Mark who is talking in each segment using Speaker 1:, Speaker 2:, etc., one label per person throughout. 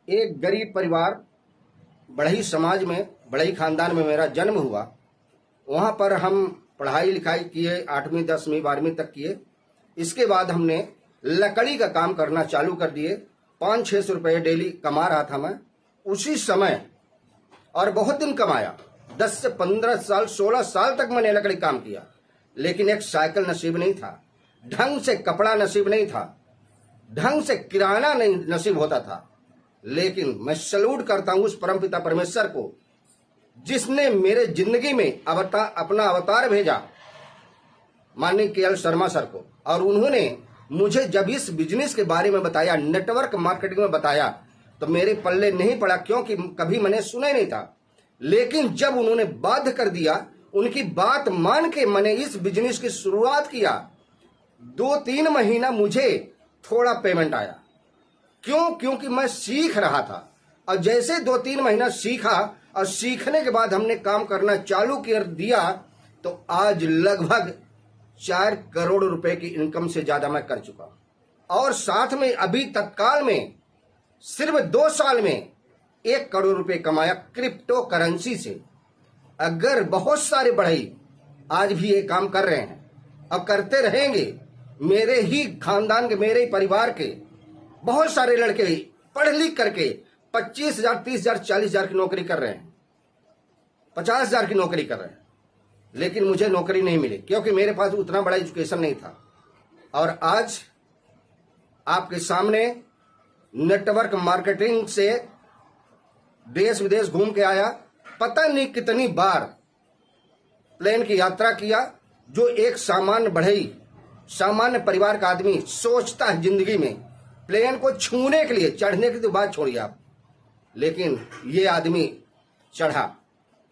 Speaker 1: एक गरीब परिवार, बढ़ई समाज में, बढ़ई खानदान में मेरा जन्म हुआ। वहाँ पर हम पढ़ाई लिखाई किए, 8वीं 10वीं 12वीं तक किए। इसके बाद हमने लकड़ी का काम करना चालू कर दिए। 500-600 रुपये डेली कमा रहा था मैं उसी समय, और बहुत दिन कमाया। 10 से 15 साल 16 साल तक मैंने लकड़ी काम किया, लेकिन एक साइकिल नसीब नहीं था, ढंग से कपड़ा नसीब नहीं था, ढंग से किराना नहीं नसीब होता था। लेकिन मैं सैल्यूट करता हूं उस परमपिता परमेश्वर को जिसने मेरे जिंदगी में अपना अवतार भेजा, माननीय के.एल. शर्मा सर को। और उन्होंने मुझे जब इस बिजनेस के बारे में बताया, नेटवर्क मार्केटिंग में बताया, तो मेरे पल्ले नहीं पड़ा, क्योंकि कभी मैंने सुना ही नहीं था। लेकिन जब उन्होंने बाध्य कर दिया, उनकी बात मान के मैंने इस बिजनेस की शुरुआत किया। 2-3 महीना मुझे थोड़ा पेमेंट आया। क्योंकि मैं सीख रहा था। और जैसे 2-3 महीना सीखा और सीखने के बाद हमने काम करना चालू कर दिया, तो आज लगभग 4 करोड़ रुपए की इनकम से ज्यादा मैं कर चुका हूं। और साथ में अभी तत्काल में सिर्फ 2 साल में 1 करोड़ रुपए कमाया क्रिप्टो करेंसी से। अगर बहुत सारे बढ़ई आज भी ये काम कर रहे हैं और करते रहेंगे, मेरे ही खानदान के, मेरे ही परिवार के बहुत सारे लड़के पढ़ लिख करके 25,000, 30,000, 40,000 की नौकरी कर रहे हैं, 50,000 की नौकरी कर रहे हैं। लेकिन मुझे नौकरी नहीं मिली, क्योंकि मेरे पास उतना बड़ा एजुकेशन नहीं था। और आज आपके सामने नेटवर्क मार्केटिंग से देश विदेश घूम के आया, पता नहीं कितनी बार प्लेन की यात्रा किया, जो एक सामान्य बढ़ई, सामान्य परिवार का आदमी सोचता है जिंदगी में। प्लेन को छूने के लिए, चढ़ने की तो बात छोड़िए आप, लेकिन ये आदमी चढ़ा,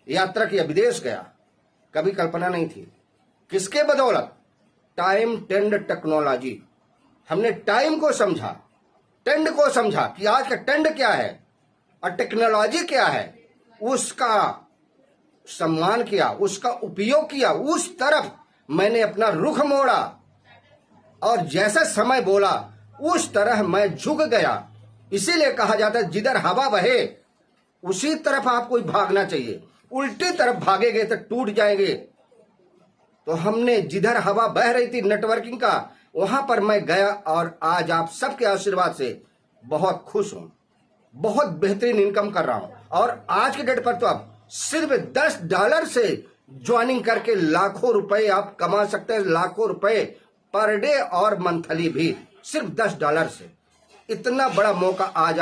Speaker 1: यात्रा किया, विदेश गया, कभी कल्पना नहीं थी। किसके बदौलत? Time tend technology. हमने टाइम को समझा, टेंड को समझा कि आज का टेंड क्या है और टेक्नोलॉजी क्या है, उसका सम्मान किया, उसका उपयोग किया। उस तरफ मैंने अपना रुख मोड़ा और जैसा समय बोला उस तरह मैं झुक गया। इसीलिए कहा जाता है जिधर हवा बहे उसी तरफ आपको भागना चाहिए। उल्टी तरफ भागेंगे तो टूट जाएंगे। तो हमने जिधर हवा बह रही थी नेटवर्किंग का, वहां पर मैं गया और आज आप सबके आशीर्वाद से बहुत खुश हूं, बहुत बेहतरीन इनकम कर रहा हूं। और आज के डेट पर तो आप सिर्फ $10 से ज्वाइनिंग करके लाखों रुपए आप कमा सकते हैं, लाखों रुपए पर डे और मंथली भी, सिर्फ $10 से। इतना बड़ा मौका आज आप